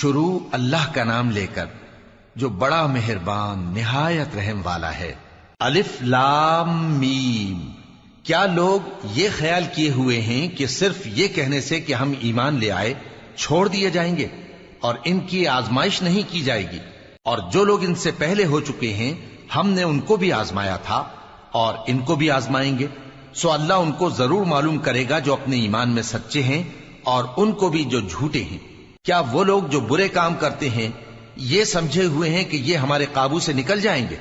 شروع اللہ کا نام لے کر جو بڑا مہربان نہایت رحم والا ہے۔ الف لام میم۔ کیا لوگ یہ خیال کیے ہوئے ہیں کہ صرف یہ کہنے سے کہ ہم ایمان لے آئے چھوڑ دیے جائیں گے اور ان کی آزمائش نہیں کی جائے گی؟ اور جو لوگ ان سے پہلے ہو چکے ہیں ہم نے ان کو بھی آزمایا تھا اور ان کو بھی آزمائیں گے، سو اللہ ان کو ضرور معلوم کرے گا جو اپنے ایمان میں سچے ہیں اور ان کو بھی جو جھوٹے ہیں۔ کیا وہ لوگ جو برے کام کرتے ہیں یہ سمجھے ہوئے ہیں کہ یہ ہمارے قابو سے نکل جائیں گے؟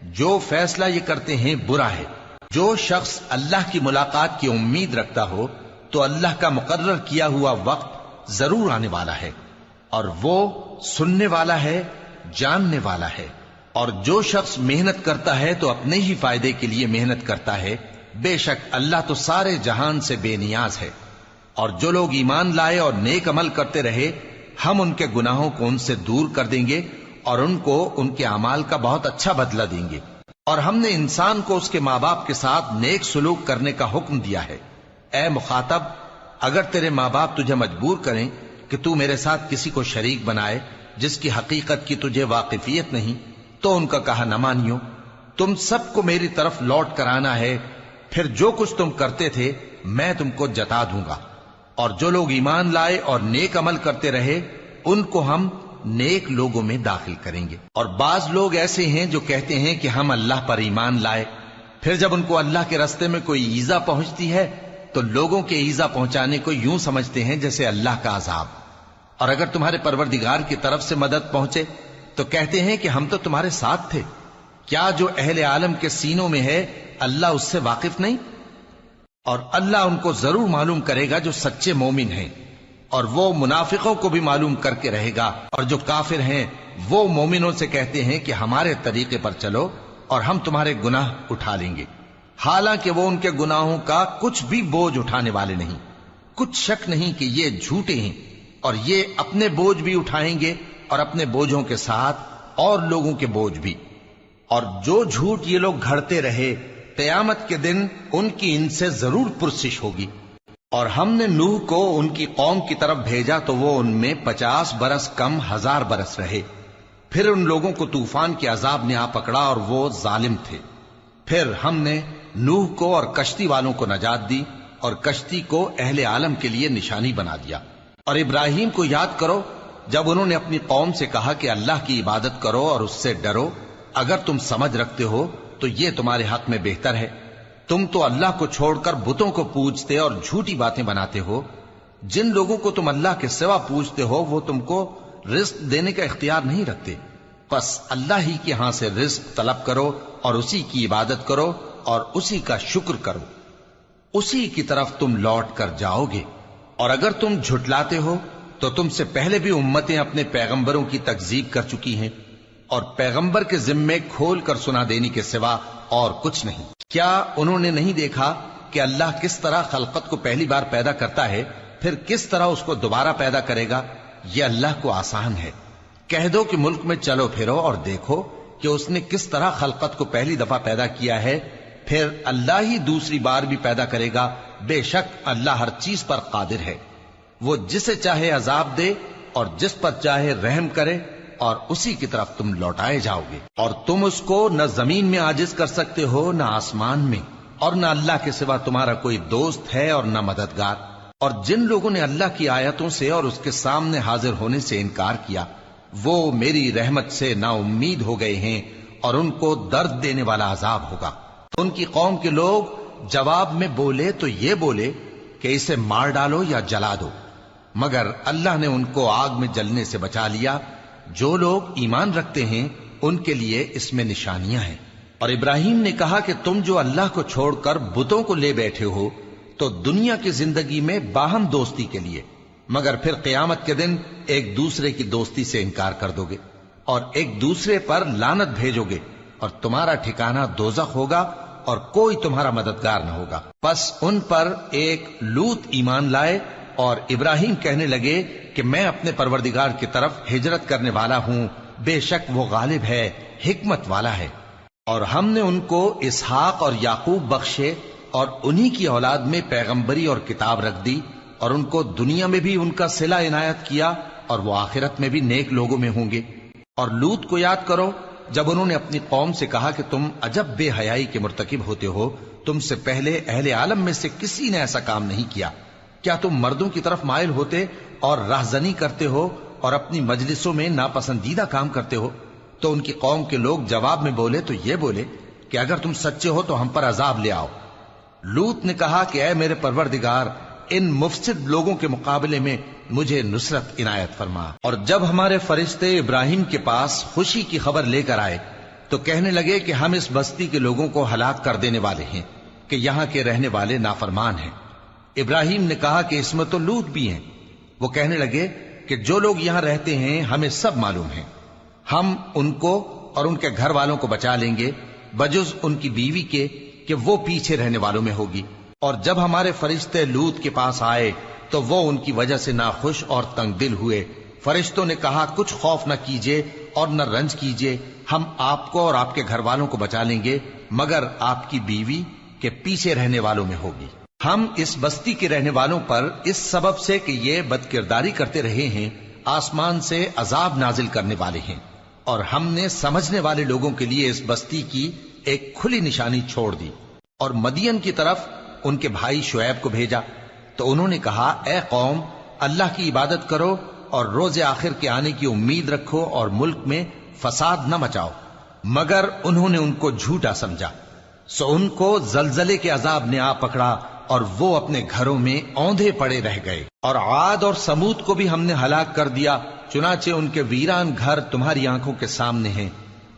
جو فیصلہ یہ کرتے ہیں برا ہے۔ جو شخص اللہ کی ملاقات کی امید رکھتا ہو تو اللہ کا مقرر کیا ہوا وقت ضرور آنے والا ہے، اور وہ سننے والا ہے، جاننے والا ہے۔ اور جو شخص محنت کرتا ہے تو اپنے ہی فائدے کے لیے محنت کرتا ہے، بے شک اللہ تو سارے جہان سے بے نیاز ہے۔ اور جو لوگ ایمان لائے اور نیک عمل کرتے رہے ہم ان کے گناہوں کو ان سے دور کر دیں گے اور ان کو ان کے اعمال کا بہت اچھا بدلہ دیں گے۔ اور ہم نے انسان کو اس کے ماں باپ کے ساتھ نیک سلوک کرنے کا حکم دیا ہے۔ اے مخاطب، اگر تیرے ماں باپ تجھے مجبور کریں کہ تو میرے ساتھ کسی کو شریک بنائے جس کی حقیقت کی تجھے واقفیت نہیں تو ان کا کہا نہ مانیو۔ تم سب کو میری طرف لوٹ کر آنا ہے، پھر جو کچھ تم کرتے تھے میں تم کو جتا دوں گا۔ اور جو لوگ ایمان لائے اور نیک عمل کرتے رہے ان کو ہم نیک لوگوں میں داخل کریں گے۔ اور بعض لوگ ایسے ہیں جو کہتے ہیں کہ ہم اللہ پر ایمان لائے، پھر جب ان کو اللہ کے راستے میں کوئی ایذا پہنچتی ہے تو لوگوں کے ایذا پہنچانے کو یوں سمجھتے ہیں جیسے اللہ کا عذاب۔ اور اگر تمہارے پروردگار کی طرف سے مدد پہنچے تو کہتے ہیں کہ ہم تو تمہارے ساتھ تھے۔ کیا جو اہل عالم کے سینوں میں ہے اللہ اس سے واقف نہیں؟ اور اللہ ان کو ضرور معلوم کرے گا جو سچے مومن ہیں، اور وہ منافقوں کو بھی معلوم کر کے رہے گا۔ اور جو کافر ہیں وہ مومنوں سے کہتے ہیں کہ ہمارے طریقے پر چلو اور ہم تمہارے گناہ اٹھا لیں گے، حالانکہ وہ ان کے گناہوں کا کچھ بھی بوجھ اٹھانے والے نہیں۔ کچھ شک نہیں کہ یہ جھوٹے ہیں، اور یہ اپنے بوجھ بھی اٹھائیں گے اور اپنے بوجھوں کے ساتھ اور لوگوں کے بوجھ بھی۔ اور جو جھوٹ یہ لوگ گھڑتے رہے قیامت کے دن ان کی ان سے ضرور پرسش ہوگی۔ اور ہم نے نوح کو ان کی قوم کی طرف بھیجا تو وہ ان میں 50 برس کم 1000 برس رہے، پھر ان لوگوں کو طوفان کے عذاب نے آ پکڑا اور وہ ظالم تھے۔ پھر ہم نے نوح کو اور کشتی والوں کو نجات دی اور کشتی کو اہل عالم کے لیے نشانی بنا دیا۔ اور ابراہیم کو یاد کرو جب انہوں نے اپنی قوم سے کہا کہ اللہ کی عبادت کرو اور اس سے ڈرو، اگر تم سمجھ رکھتے ہو تو یہ تمہارے حق میں بہتر ہے۔ تم تو اللہ کو چھوڑ کر بتوں کو پوجتے اور جھوٹی باتیں بناتے ہو۔ جن لوگوں کو تم اللہ کے سوا پوجتے ہو وہ تم کو رزق دینے کا اختیار نہیں رکھتے، پس اللہ ہی کے ہاں سے رزق طلب کرو اور اسی کی عبادت کرو اور اسی کا شکر کرو، اسی کی طرف تم لوٹ کر جاؤ گے۔ اور اگر تم جھٹلاتے ہو تو تم سے پہلے بھی امتیں اپنے پیغمبروں کی تکذیب کر چکی ہیں، اور پیغمبر کے ذمے کھول کر سنا دینے کے سوا اور کچھ نہیں۔ کیا انہوں نے نہیں دیکھا کہ اللہ کس طرح خلقت کو پہلی بار پیدا کرتا ہے پھر کس طرح اس کو دوبارہ پیدا کرے گا؟ یہ اللہ کو آسان ہے۔ کہہ دو کہ ملک میں چلو پھرو اور دیکھو کہ اس نے کس طرح خلقت کو پہلی دفعہ پیدا کیا ہے، پھر اللہ ہی دوسری بار بھی پیدا کرے گا۔ بے شک اللہ ہر چیز پر قادر ہے۔ وہ جسے چاہے عذاب دے اور جس پر چاہے رحم کرے، اور اسی کی طرف تم لوٹائے جاؤ گے۔ اور تم اس کو نہ زمین میں عاجز کر سکتے ہو نہ آسمان میں، اور نہ اللہ کے سوا تمہارا کوئی دوست ہے اور نہ مددگار۔ اور جن لوگوں نے اللہ کی آیتوں سے اور اس کے سامنے حاضر ہونے سے انکار کیا وہ میری رحمت سے نا امید ہو گئے ہیں اور ان کو درد دینے والا عذاب ہوگا۔ ان کی قوم کے لوگ جواب میں بولے تو یہ بولے کہ اسے مار ڈالو یا جلا دو، مگر اللہ نے ان کو آگ میں جلنے سے بچا لیا۔ جو لوگ ایمان رکھتے ہیں ان کے لیے اس میں نشانیاں ہیں۔ اور ابراہیم نے کہا کہ تم جو اللہ کو چھوڑ کر بتوں کو لے بیٹھے ہو تو دنیا کی زندگی میں باہم دوستی کے لیے، مگر پھر قیامت کے دن ایک دوسرے کی دوستی سے انکار کر دو گے اور ایک دوسرے پر لعنت بھیجو گے، اور تمہارا ٹھکانہ دوزخ ہوگا اور کوئی تمہارا مددگار نہ ہوگا۔ پس ان پر ایک لوط ایمان لائے اور ابراہیم کہنے لگے کہ میں اپنے پروردگار کی طرف ہجرت کرنے والا ہوں، بے شک وہ غالب ہے، حکمت والا ہے۔ اور ہم نے ان کو اسحاق اور یعقوب بخشے اور انہی کی اولاد میں پیغمبری اور کتاب رکھ دی، اور ان کو دنیا میں بھی ان کا صلہ عنایت کیا اور وہ آخرت میں بھی نیک لوگوں میں ہوں گے۔ اور لوط کو یاد کرو جب انہوں نے اپنی قوم سے کہا کہ تم عجب بے حیائی کے مرتکب ہوتے ہو، تم سے پہلے اہل عالم میں سے کسی نے ایسا کام نہیں کیا۔ کیا تم مردوں کی طرف مائل ہوتے اور راہزنی کرتے ہو اور اپنی مجلسوں میں ناپسندیدہ کام کرتے ہو؟ تو ان کی قوم کے لوگ جواب میں بولے تو یہ بولے کہ اگر تم سچے ہو تو ہم پر عذاب لے آؤ۔ لوط نے کہا کہ اے میرے پروردگار، ان مفسد لوگوں کے مقابلے میں مجھے نصرت عنایت فرما۔ اور جب ہمارے فرشتے ابراہیم کے پاس خوشی کی خبر لے کر آئے تو کہنے لگے کہ ہم اس بستی کے لوگوں کو ہلاک کر دینے والے ہیں کہ یہاں کے رہنے والے نافرمان ہیں۔ ابراہیم نے کہا کہ اس میں تو لوط بھی ہیں۔ وہ کہنے لگے کہ جو لوگ یہاں رہتے ہیں ہمیں سب معلوم ہیں، ہم ان کو اور ان کے گھر والوں کو بچا لیں گے بجز ان کی بیوی کے کہ وہ پیچھے رہنے والوں میں ہوگی۔ اور جب ہمارے فرشتے لوط کے پاس آئے تو وہ ان کی وجہ سے ناخوش اور تنگ دل ہوئے۔ فرشتوں نے کہا کچھ خوف نہ کیجیے اور نہ رنج کیجیے، ہم آپ کو اور آپ کے گھر والوں کو بچا لیں گے مگر آپ کی بیوی کے پیچھے رہنے والوں میں ہوگی۔ ہم اس بستی کے رہنے والوں پر اس سبب سے کہ یہ بدکرداری کرتے رہے ہیں آسمان سے عذاب نازل کرنے والے ہیں، اور ہم نے سمجھنے والے لوگوں کے لیے اس بستی کی ایک کھلی نشانی چھوڑ دی۔ اور مدین کی طرف ان کے بھائی شعیب کو بھیجا تو انہوں نے کہا اے قوم، اللہ کی عبادت کرو اور روز آخر کے آنے کی امید رکھو اور ملک میں فساد نہ مچاؤ۔ مگر انہوں نے ان کو جھوٹا سمجھا، سو ان کو زلزلے کے عذاب نے آ پکڑا اور وہ اپنے گھروں میں اوندھے پڑے رہ گئے۔ اور عاد اور سمود کو بھی ہم نے ہلاک کر دیا، چنانچہ ان کے ویران گھر تمہاری آنکھوں کے سامنے ہیں،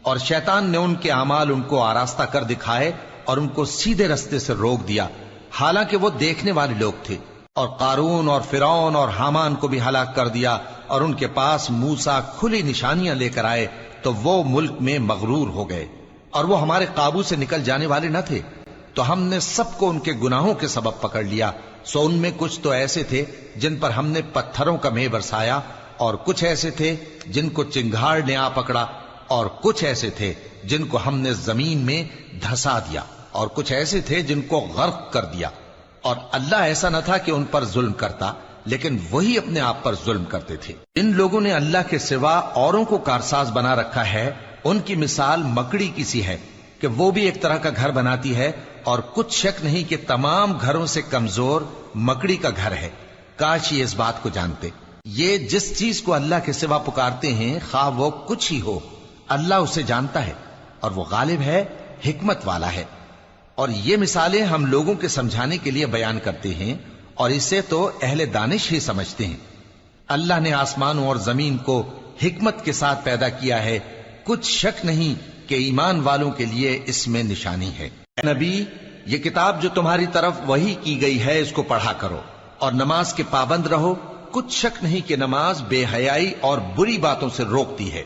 اور شیطان نے ان کے اعمال ان کو آراستہ کر دکھائے اور ان کو سیدھے رستے سے روک دیا، حالانکہ وہ دیکھنے والے لوگ تھے۔ اور قارون اور فرعون اور حامان کو بھی ہلاک کر دیا، اور ان کے پاس موسیٰ کھلی نشانیاں لے کر آئے تو وہ ملک میں مغرور ہو گئے، اور وہ ہمارے قابو سے نکل جانے والے نہ تھے، تو ہم نے سب کو ان کے گناہوں کے سبب پکڑ لیا۔ سو ان میں کچھ تو ایسے تھے جن پر ہم نے پتھروں کا مے برسایا، اور کچھ ایسے تھے جن کو چنگھاڑ نے آ پکڑا، اور کچھ ایسے تھے جن کو ہم نے زمین میں دھسا دیا، اور کچھ ایسے تھے جن کو غرق کر دیا۔ اور اللہ ایسا نہ تھا کہ ان پر ظلم کرتا، لیکن وہی اپنے آپ پر ظلم کرتے تھے۔ ان لوگوں نے اللہ کے سوا اوروں کو کارساز بنا رکھا ہے، ان کی مثال مکڑی کی سی ہے کہ وہ بھی ایک طرح کا گھر بناتی ہے، اور کچھ شک نہیں کہ تمام گھروں سے کمزور مکڑی کا گھر ہے۔ کاش یہ اس بات کو جانتے۔ یہ جس چیز کو اللہ کے سوا پکارتے ہیں خواہ وہ کچھ ہی ہو، اللہ اسے جانتا ہے اور وہ غالب ہے، حکمت والا ہے۔ اور یہ مثالیں ہم لوگوں کے سمجھانے کے لیے بیان کرتے ہیں، اور اسے تو اہل دانش ہی سمجھتے ہیں۔ اللہ نے آسمانوں اور زمین کو حکمت کے ساتھ پیدا کیا ہے، کچھ شک نہیں کہ ایمان والوں کے لیے اس میں نشانی ہے۔ اے نبی، یہ کتاب جو تمہاری طرف وحی کی گئی ہے اس کو پڑھا کرو، اور نماز کے پابند رہو۔ کچھ شک نہیں کہ نماز بے حیائی اور بری باتوں سے روکتی ہے،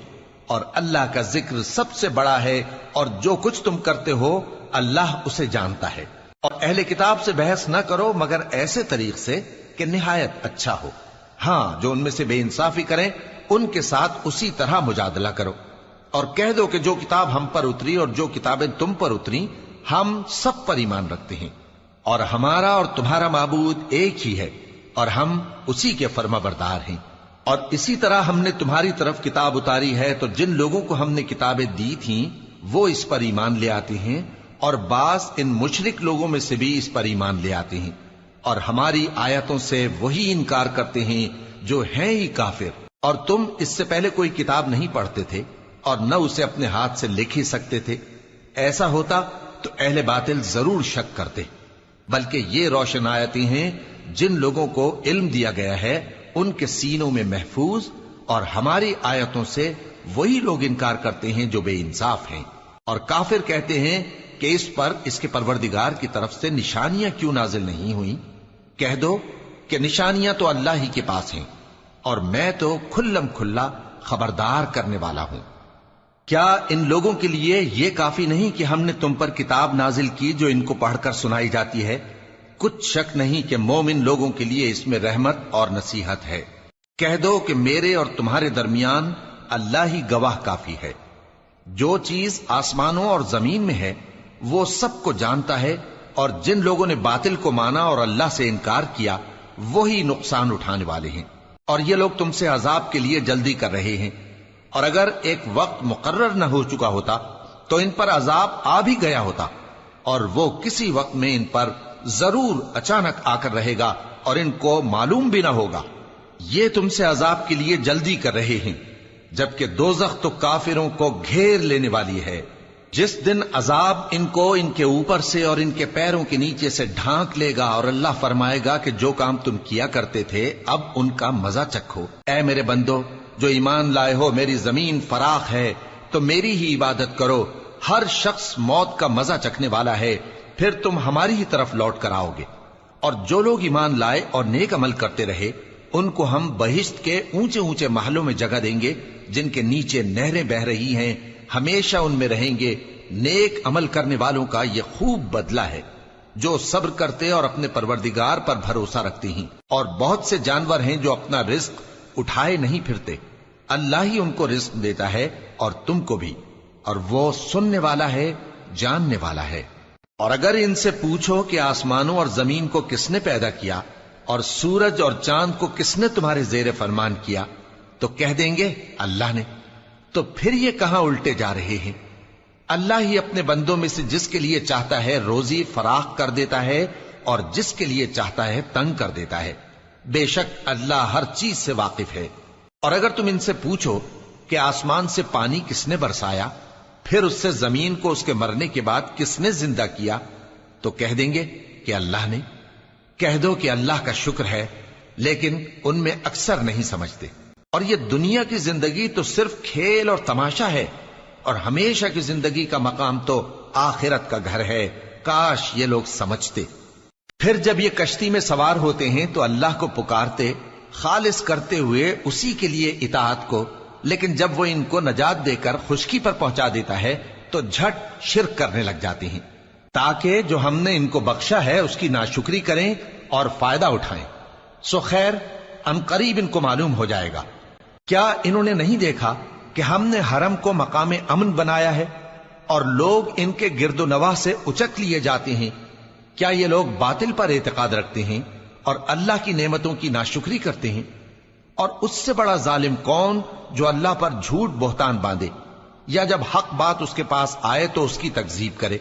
اور اللہ کا ذکر سب سے بڑا ہے، اور جو کچھ تم کرتے ہو اللہ اسے جانتا ہے۔ اور اہل کتاب سے بحث نہ کرو مگر ایسے طریق سے کہ نہایت اچھا ہو۔ ہاں، جو ان میں سے بے انصافی کریں ان کے ساتھ اسی طرح مجادلہ کرو، اور کہہ دو کہ جو کتاب ہم پر اتری اور جو کتابیں تم پر اتری ہم سب پر ایمان رکھتے ہیں، اور ہمارا اور تمہارا معبود ایک ہی ہے، اور ہم اسی کے فرما بردار ہیں۔ اور اسی طرح ہم نے تمہاری طرف کتاب اتاری ہے تو جن لوگوں کو ہم نے کتابیں دی تھیں وہ اس پر ایمان لے آتے ہیں، اور بعض ان مشرک لوگوں میں سے بھی اس پر ایمان لے آتے ہیں، اور ہماری آیتوں سے وہی انکار کرتے ہیں جو ہیں ہی کافر۔ اور تم اس سے پہلے کوئی کتاب نہیں پڑھتے تھے اور نہ اسے اپنے ہاتھ سے لکھ ہی سکتے تھے۔ ایسا ہوتا تو اہل باطل ضرور شک کرتے، بلکہ یہ روشن آیتیں ہیں جن لوگوں کو علم دیا گیا ہے ان کے سینوں میں محفوظ، اور ہماری آیتوں سے وہی لوگ انکار کرتے ہیں جو بے انصاف ہیں۔ اور کافر کہتے ہیں کہ اس پر اس کے پروردگار کی طرف سے نشانیاں کیوں نازل نہیں ہوئیں؟ کہہ دو کہ نشانیاں تو اللہ ہی کے پاس ہیں، اور میں تو کھلم کھلا خبردار کرنے والا ہوں۔ کیا ان لوگوں کے لیے یہ کافی نہیں کہ ہم نے تم پر کتاب نازل کی جو ان کو پڑھ کر سنائی جاتی ہے؟ کچھ شک نہیں کہ مومن لوگوں کے لیے اس میں رحمت اور نصیحت ہے۔ کہہ دو کہ میرے اور تمہارے درمیان اللہ ہی گواہ کافی ہے۔ جو چیز آسمانوں اور زمین میں ہے وہ سب کو جانتا ہے، اور جن لوگوں نے باطل کو مانا اور اللہ سے انکار کیا وہی نقصان اٹھانے والے ہیں۔ اور یہ لوگ تم سے عذاب کے لیے جلدی کر رہے ہیں، اور اگر ایک وقت مقرر نہ ہو چکا ہوتا تو ان پر عذاب آ بھی گیا ہوتا، اور وہ کسی وقت میں ان پر ضرور اچانک آ کر رہے گا اور ان کو معلوم بھی نہ ہوگا۔ یہ تم سے عذاب کے لیے جلدی کر رہے ہیں، جبکہ دوزخ تو کافروں کو گھیر لینے والی ہے۔ جس دن عذاب ان کو ان کے اوپر سے اور ان کے پیروں کے نیچے سے ڈھانک لے گا، اور اللہ فرمائے گا کہ جو کام تم کیا کرتے تھے اب ان کا مزہ چکھو۔ اے میرے بندو جو ایمان لائے ہو، میری زمین فراخ ہے تو میری ہی عبادت کرو۔ ہر شخص موت کا مزہ چکھنے والا ہے، پھر تم ہماری ہی طرف لوٹ کر آؤ گے۔ اور جو لوگ ایمان لائے اور نیک عمل کرتے رہے، ان کو ہم بہشت کے اونچے اونچے محلوں میں جگہ دیں گے، جن کے نیچے نہریں بہ رہی ہیں، ہمیشہ ان میں رہیں گے۔ نیک عمل کرنے والوں کا یہ خوب بدلہ ہے، جو صبر کرتے اور اپنے پروردگار پر بھروسہ رکھتے ہیں۔ اور بہت سے جانور ہیں جو اپنا رزق اٹھائے نہیں پھرتے، اللہ ہی ان کو رزق دیتا ہے اور تم کو بھی، اور وہ سننے والا ہے، جاننے والا ہے۔ اور اگر ان سے پوچھو کہ آسمانوں اور زمین کو کس نے پیدا کیا اور سورج اور چاند کو کس نے تمہارے زیر فرمان کیا، تو کہہ دیں گے اللہ نے۔ تو پھر یہ کہاں الٹے جا رہے ہیں؟ اللہ ہی اپنے بندوں میں سے جس کے لیے چاہتا ہے روزی فراخ کر دیتا ہے، اور جس کے لیے چاہتا ہے تنگ کر دیتا ہے۔ بے شک اللہ ہر چیز سے واقف ہے۔ اور اگر تم ان سے پوچھو کہ آسمان سے پانی کس نے برسایا، پھر اس سے زمین کو اس کے مرنے کے بعد کس نے زندہ کیا، تو کہہ دیں گے کہ اللہ نے۔ کہہ دو کہ اللہ کا شکر ہے، لیکن ان میں اکثر نہیں سمجھتے۔ اور یہ دنیا کی زندگی تو صرف کھیل اور تماشا ہے، اور ہمیشہ کی زندگی کا مقام تو آخرت کا گھر ہے۔ کاش یہ لوگ سمجھتے۔ پھر جب یہ کشتی میں سوار ہوتے ہیں تو اللہ کو پکارتے، خالص کرتے ہوئے اسی کے لیے اطاعت کو، لیکن جب وہ ان کو نجات دے کر خشکی پر پہنچا دیتا ہے تو جھٹ شرک کرنے لگ جاتے ہیں، تاکہ جو ہم نے ان کو بخشا ہے اس کی ناشکری کریں اور فائدہ اٹھائیں۔ سو خیر عنقریب ان کو معلوم ہو جائے گا۔ کیا انہوں نے نہیں دیکھا کہ ہم نے حرم کو مقام امن بنایا ہے اور لوگ ان کے گرد و نواح سے اچک لیے جاتے ہیں؟ کیا یہ لوگ باطل پر اعتقاد رکھتے ہیں اور اللہ کی نعمتوں کی ناشکری کرتے ہیں؟ اور اس سے بڑا ظالم کون جو اللہ پر جھوٹ بہتان باندھے، یا جب حق بات اس کے پاس آئے تو اس کی تکذیب کرے؟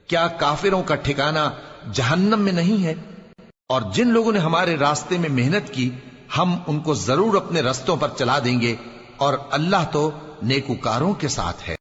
کیا کافروں کا ٹھکانہ جہنم میں نہیں ہے؟ اور جن لوگوں نے ہمارے راستے میں محنت کی، ہم ان کو ضرور اپنے رستوں پر چلا دیں گے، اور اللہ تو نیکوکاروں کے ساتھ ہے۔